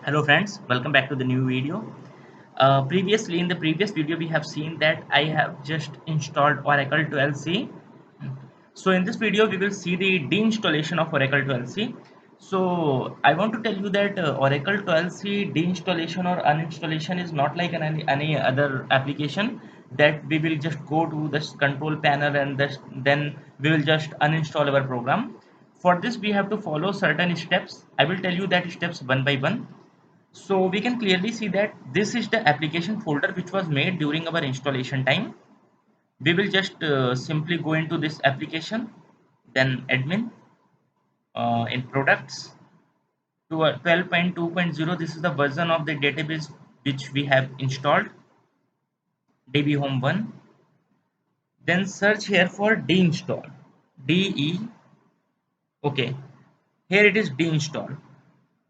Hello friends, welcome back to the new video. Previously in the previous video we have seen that I have just installed Oracle 12c. So in this video we will see the deinstallation of Oracle 12c. So I want to tell you that Oracle 12c deinstallation or uninstallation is not like any other application that we will just go to this control panel and then we will just uninstall our program. For this we have to follow certain steps. I will tell you that steps one by one. So we can clearly see that this is the application folder which was made during our installation time. We will just simply go into this application, then admin, in products to 12.2.0. This is the version of the database which we have installed, DB Home 1. Then search here for deinstall, DE. Okay, here it is deinstall.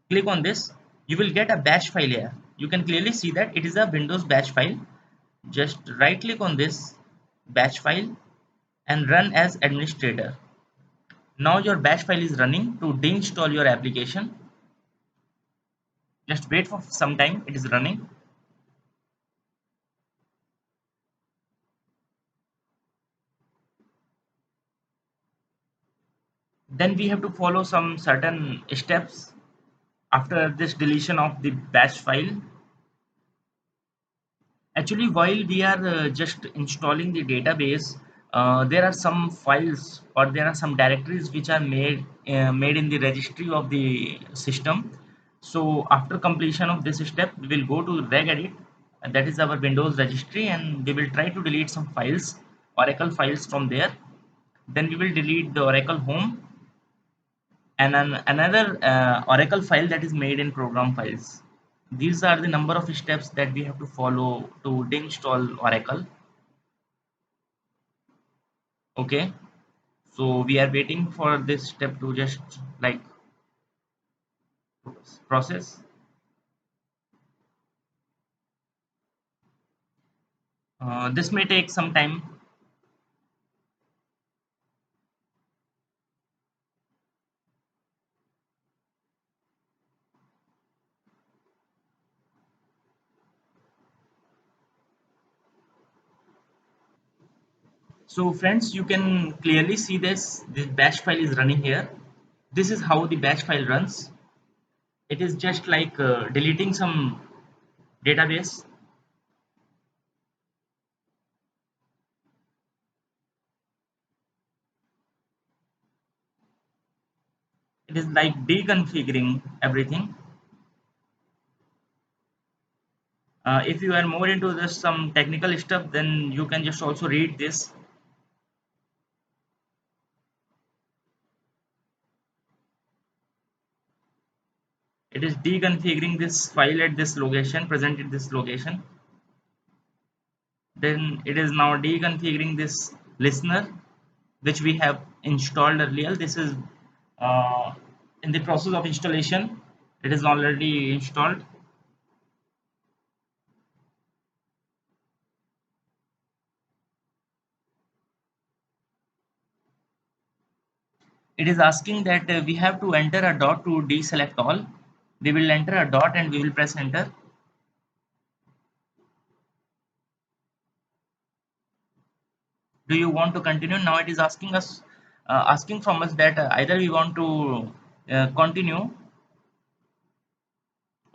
Click on this. You will get a bash file here. You can clearly see that it is a Windows bash file. Just right click on this batch file and run as administrator. Now your batch file is running to deinstall your application. Just wait for some time, it is running. Then we have to follow some certain steps after this deletion of the batch file. Actually, while we are just installing the database, there are some files or there are some directories which are made in the registry of the system. So after completion of this step, we will go to regedit, and that is our Windows registry, and we will try to delete some files, Oracle files from there. Then we will delete the Oracle home and another Oracle file that is made in program files. These are the number of steps that we have to follow to install Oracle. Okay, so we are waiting for this step to just like process. This may take some time. So friends, you can clearly see this bash file is running here. This is how the bash file runs. It is just like deleting some database. It is like deconfiguring everything. If you are more into this some technical stuff, then you can just also read this. It is deconfiguring this file at this location, present at this location. Then it is now deconfiguring this listener which we have installed earlier. This is uh, in the process of installation. It is already installed. It is asking that we have to enter a dot to deselect all. We will enter a dot and we will press enter. Do you want to continue? Now it is asking us, asking from us that either we want to continue.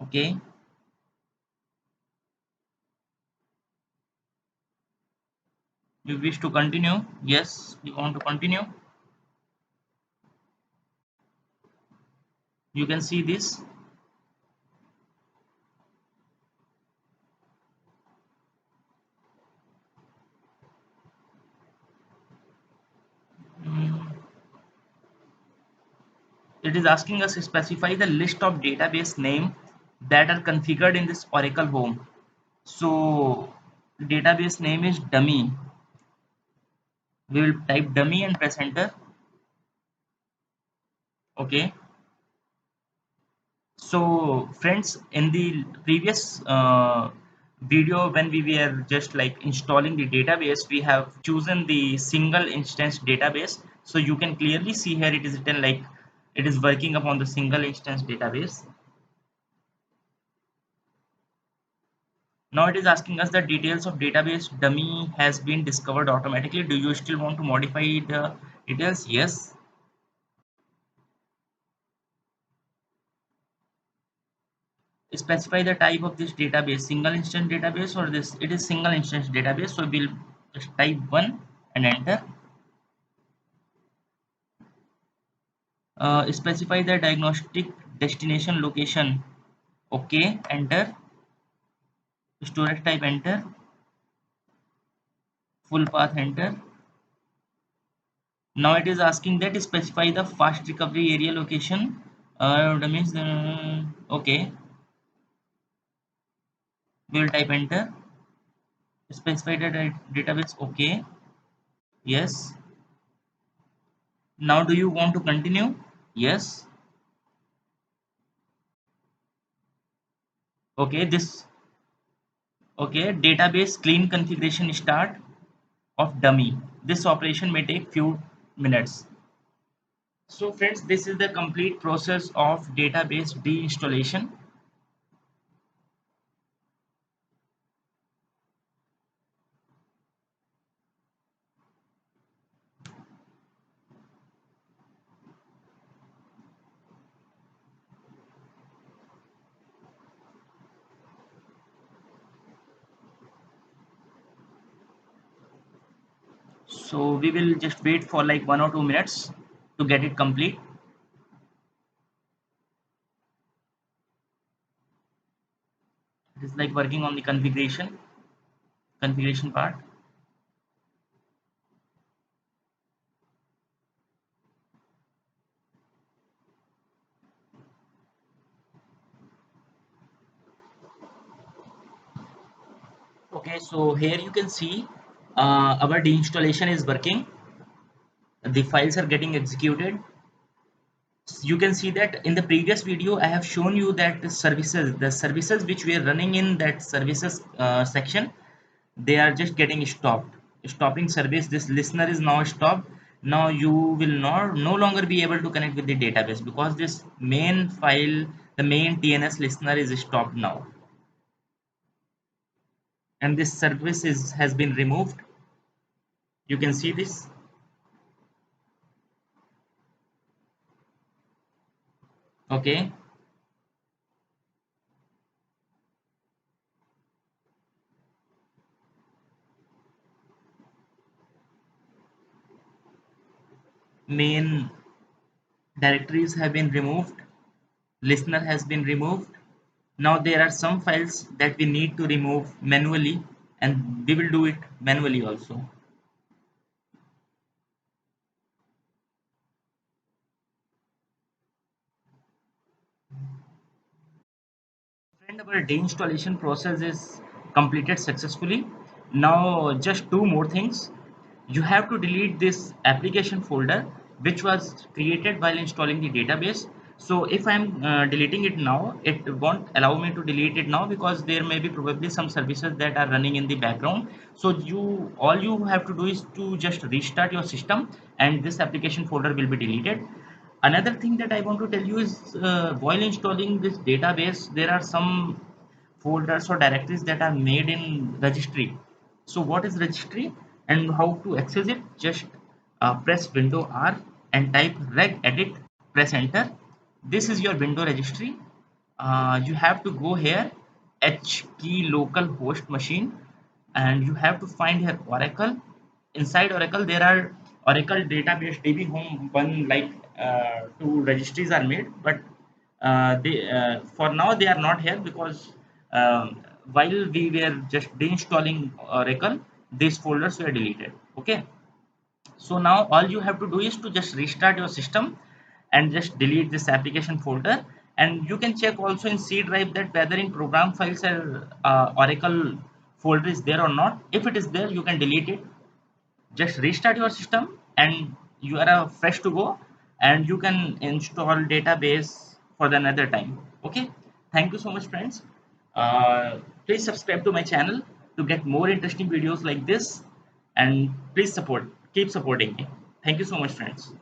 Okay, we wish to continue. Yes, we want to continue. You can see this. Mm, it is asking us to specify the list of database name that are configured in this Oracle home. So database name is dummy. We will type dummy and press enter. Okay, so friends, in the previous video when we were just like installing the database, we have chosen the single instance database. So you can clearly see here it is written like it is working upon the single instance database. Now it is asking us the details of database dummy has been discovered automatically. Do you still want to modify the details? Yes. Specify the type of this database, single instance database or this, it is single instance database. So we'll just type one and enter. Specify the diagnostic destination location. Okay, enter. Storage type, enter. Full path, enter. Now it is asking that specify the fast recovery area location. That means okay, we will type enter. Specify the database. Okay, yes. Now do you want to continue? Yes. Okay, this, okay, database clean configuration start of dummy. This operation may take few minutes. So friends, this is the complete process of database deinstallation. So we will just wait for like 1 or 2 minutes to get it complete. It is like working on the configuration part. Okay, so here you can see our deinstallation is working. The files are getting executed. You can see that in the previous video I have shown you that the services which we are running in that services section, they are just getting stopping service. This listener is now stopped. Now you will not no longer be able to connect with the database because this main file, the main TNS listener is stopped now, and this service is has been removed. You can see this. Okay, main directories have been removed, listener has been removed. Now there are some files that we need to remove manually, and we will do it manually also. And our deinstallation process is completed successfully. Now just two more things. You have to delete this application folder which was created while installing the database. So if I'm deleting it now, it won't allow me to delete it now because there may be probably some services that are running in the background. So you, all you have to do is to just restart your system and this application folder will be deleted. Another thing that I want to tell you is while installing this database, there are some folders or directories that are made in registry. So what is registry and how to access it? Just press window R and type regedit, press enter. This is your window registry. You have to go here, h key local host machine, and you have to find here Oracle. Inside Oracle there are Oracle database DB home one, like two registries are made, but they for now they are not here because while we were just deinstalling Oracle, these folders were deleted. Okay, so now all you have to do is to just restart your system and just delete this application folder. And you can check also in C drive that whether in program files or Oracle folder is there or not. If it is there, you can delete it. Just restart your system and you are fresh to go, and you can install database for the another time. Okay, thank you so much friends. Please subscribe to my channel to get more interesting videos like this, and please keep supporting me. Thank you so much friends.